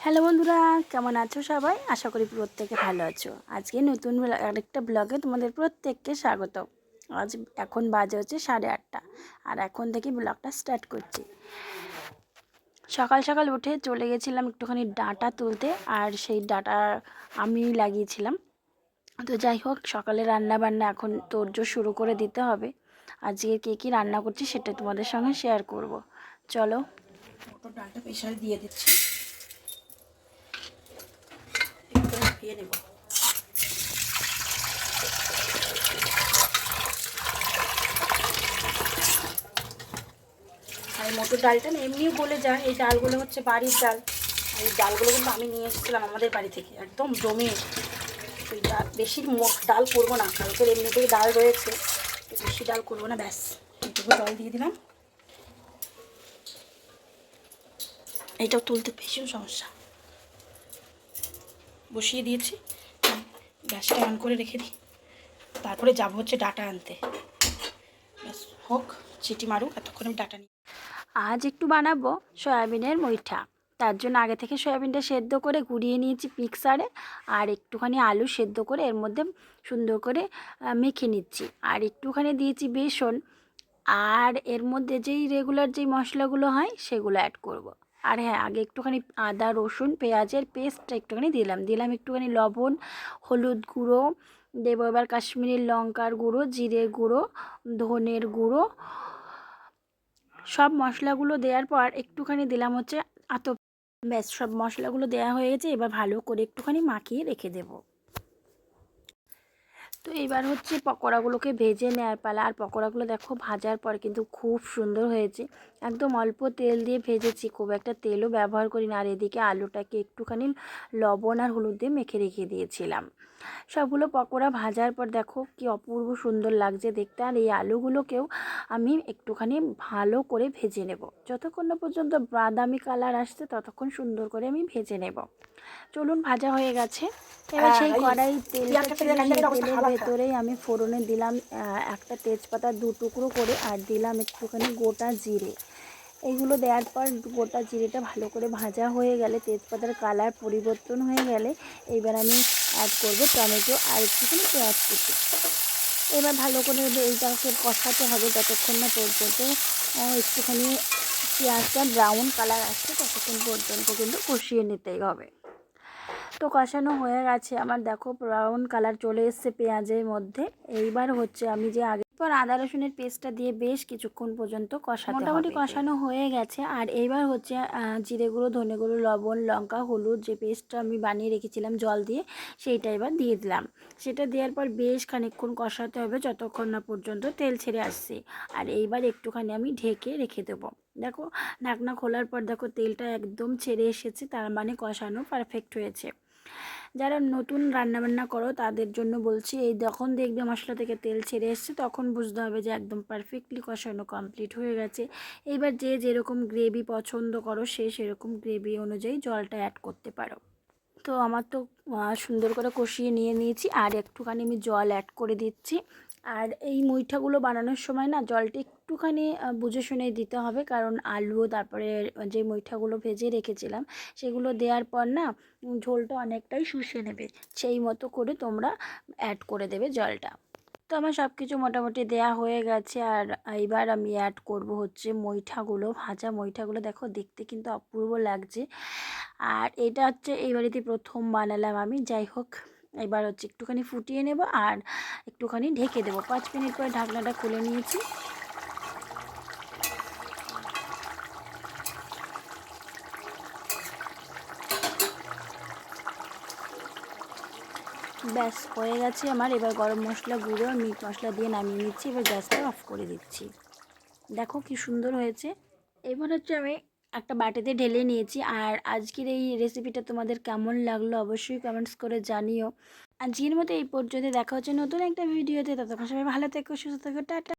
Hello বন্ধুরা, কেমন আছো সবাই? আশা করি প্রত্যেকে ভালো আছো। আজকে নতুন আরেকটা ব্লগে তোমাদের প্রত্যেককে স্বাগত। আজ এখন বাজে হচ্ছে 8:30 আর এখন থেকে ব্লগটা স্টার্ট করছি। সকাল সকাল উঠে চলে গেছিলাম একটুখানি ডাঁটা তুলতে, আর সেই ডাঁটা আমি লাগিয়েছিলাম। তো যাই হোক, সকালে রান্না বান্না এখন তোড়জোড় শুরু করে দিতে হবে। আজকে কে কী রান্না করছি সেটা তোমাদের সঙ্গে শেয়ার করব। চলো, মটর ডালটা প্রেশারে দিয়ে দিচ্ছি, ধুয়ে নেব। আর মটর ডালটা না এমনিও বলে যায়, এই ডালগুলো হচ্ছে বাড়ির ডাল। এই ডালগুলো কিন্তু আমি নিয়ে এসেছিলাম আমাদের বাড়ি থেকে, একদম জমে। ওই ডাল বেশি ডাল করবো না, কালকের এমনিতেই ডাল রয়েছে, বেশি ডাল করবো না। ব্যাস এইটুকু জল দিয়ে দিলাম। এইটাও তুলতে ভীষণ সমস্যা, বসিয়ে দিয়েছি। গ্যাসটা অন করে রেখে দিই, তারপরে যাবো হচ্ছে ডাটা আনতে। ব্যাস হোক, চিটি মারুক, এতক্ষণ আমি ডাটা নিই। আজ একটু বানাবো সয়াবিনের মুইঠা। তার জন্য আগে থেকে সয়াবিনটা সেদ্ধ করে গুঁড়িয়ে নিয়েছি মিক্সারে, আর একটুখানি আলু সেদ্ধ করে এর মধ্যে সুন্দর করে মেখে নিচ্ছি। আর একটুখানি দিয়েছি বেসন, আর এর মধ্যে যেই রেগুলার যেই মশলাগুলো হয় সেগুলো অ্যাড করব। আর হ্যাঁ, আগে একটুখানি আদা রসুন পেঁয়াজের পেস্টটা একটুখানি দিলাম একটুখানি লবণ, হলুদ গুঁড়ো দেবো, এবার কাশ্মীরি লঙ্কার গুঁড়ো, জিরে গুঁড়ো, ধনের গুঁড়ো। সব মশলাগুলো দেওয়ার পর একটুখানি দিলাম হচ্ছে ব্যাস সব মশলাগুলো দেওয়া হয়ে গেছে। এবার ভালো করে একটুখানি মাখিয়ে রেখে দেবো। তো এবার হচ্ছে পকোড়াগুলোকে ভেজে নেওয়ার পালা। আর পকোড়াগুলো দেখো ভাজার পর কিন্তু খুব সুন্দর হয়েছে। একদম অল্প তেল দিয়ে ভেজেছি, খুব একটা তেলও ব্যবহার করি না। আর এদিকে আলুটাকে একটুখানি লবণ আর হলুদ দিয়ে মেখে রেখে দিয়েছিলাম। সবগুলো পকোড়া ভাজার পর দেখো কি অপূর্ব সুন্দর লাগছে দেখতে। আর এই আলুগুলোকেও আমি একটুখানি ভালো করে ভেজে নেব, যতক্ষণ না পর্যন্ত বাদামি কালার আসছে ততক্ষণ সুন্দর করে আমি ভেজে নেব। চলুন, ভাজা হয়ে গেছে। এবার সেই কড়াই তেলের ভেতরেই আমি ফোড়নে দিলাম একটা তেজপাতা 2 টুকরো করে, আর দিলাম একটুখানি গোটা জিরে। এইগুলো দেওয়ার পর গোটা জিরেটা ভালো করে ভাজা হয়ে গেলে, তেজপাতার কালার পরিবর্তন হয়ে গেলে, এবার আমি অ্যাড করব টমেটো আর একটুখানি পেঁয়াজ কুচি। এবার ভালো করে এইটাকে কষাতে হবে যতক্ষণ না পর্যন্ত একটুখানি পেঁয়াজটা ব্রাউন কালার আসছে, ততক্ষণ পর্যন্ত কিন্তু কষিয়ে নিতেই হবে। তো কষানো হয়ে গেছে আমার, দেখো ব্রাউন কালার চলে এসছে পেঁয়াজের মধ্যে। এইবার হচ্ছে আমি যে আগে পর আদা রসুনের পেস্টটা দিয়ে বেশ কিছুক্ষণ পর্যন্ত কষাতে হবে। মোটামুটি কষানো হয়ে গেছে। আর এইবার হচ্ছে জিরে গুঁড়ো, ধনে গুঁড়ো, লবণ, লঙ্কা, হলুদ যে পেস্টটা আমি বানিয়ে রেখেছিলাম জল দিয়ে, সেইটা এবার দিয়ে দিলাম। সেটা দেওয়ার পর বেশ খানিকক্ষণ কষাতে হবে যতক্ষণ না পর্যন্ত তেল ছেড়ে আসছে। আর এইবার একটুখানি আমি ঢেকে রেখে দেবো। দেখো ঢাকনা খোলার পর দেখো তেলটা একদম ছেড়ে এসেছে, তার মানে কষানো পারফেক্ট হয়েছে। যারা নতুন রান্নাবান্না করো তাদের জন্য বলছি, এই যখন দেখবে মশলা থেকে তেল ছেড়ে এসছে তখন বুঝতে হবে যে একদম পারফেক্টলি কষানো কমপ্লিট হয়ে গেছে। এইবার যে যেরকম গ্রেভি পছন্দ করো সে সেরকম গ্রেভি অনুযায়ী জলটা অ্যাড করতে পারো। তো আমার তো সুন্দর করে কষিয়ে নিয়ে নিয়েছি, আর একটুখানি আমি জল অ্যাড করে দিচ্ছি। আর এই মুইঠাগুলো বানানোর সময় না জলটা একটুখানি বুঝে শুনেই দিতে হবে, কারণ আলু তারপরে যে মুইঠাগুলো ভেজে রেখেছিলাম সেগুলো দেওয়ার পর না ঝোলটা অনেকটাই শুষে নেবে। সেই মতো করে তোমরা অ্যাড করে দেবে জলটা। তো আমার সব কিছু মোটামুটি দেয়া হয়ে গেছে। আর এইবার আমি অ্যাড করব হচ্ছে মুইঠাগুলো, ভাজা মুইঠাগুলো। দেখো দেখতে কিন্তু অপূর্ব লাগছে। আর এটা হচ্ছে এই বাড়িতে প্রথম বানালাম আমি। যাই হোক, এবার হচ্ছে একটুখানি ফুটিয়ে নেব আর একটুখানি ঢেকে দেবো। 5 মিনিট পরে ঢাকনাটা খুলে নিয়েছি। ব্যাস হয়ে গেছে আমার। এবার গরম মশলা গুঁড়ো আর মিট মশলা দিয়ে নামিয়ে নিচ্ছি। এবার গ্যাসটা অফ করে দিচ্ছি। দেখো কি সুন্দর হয়েছে। এবার হচ্ছে আমি একটা বাটিতে ঢেলে নিয়েছি। আর আজকের এই রেসিপিটা তোমাদের কেমন লাগলো অবশ্যই কমেন্টস করে জানিও। আজকের মতো এই পর্যন্ত, দেখা হচ্ছে নতুন একটা ভিডিওতে। ততক্ষণ সবাই ভালো থেকো, সুস্থ থেকো, টাটা।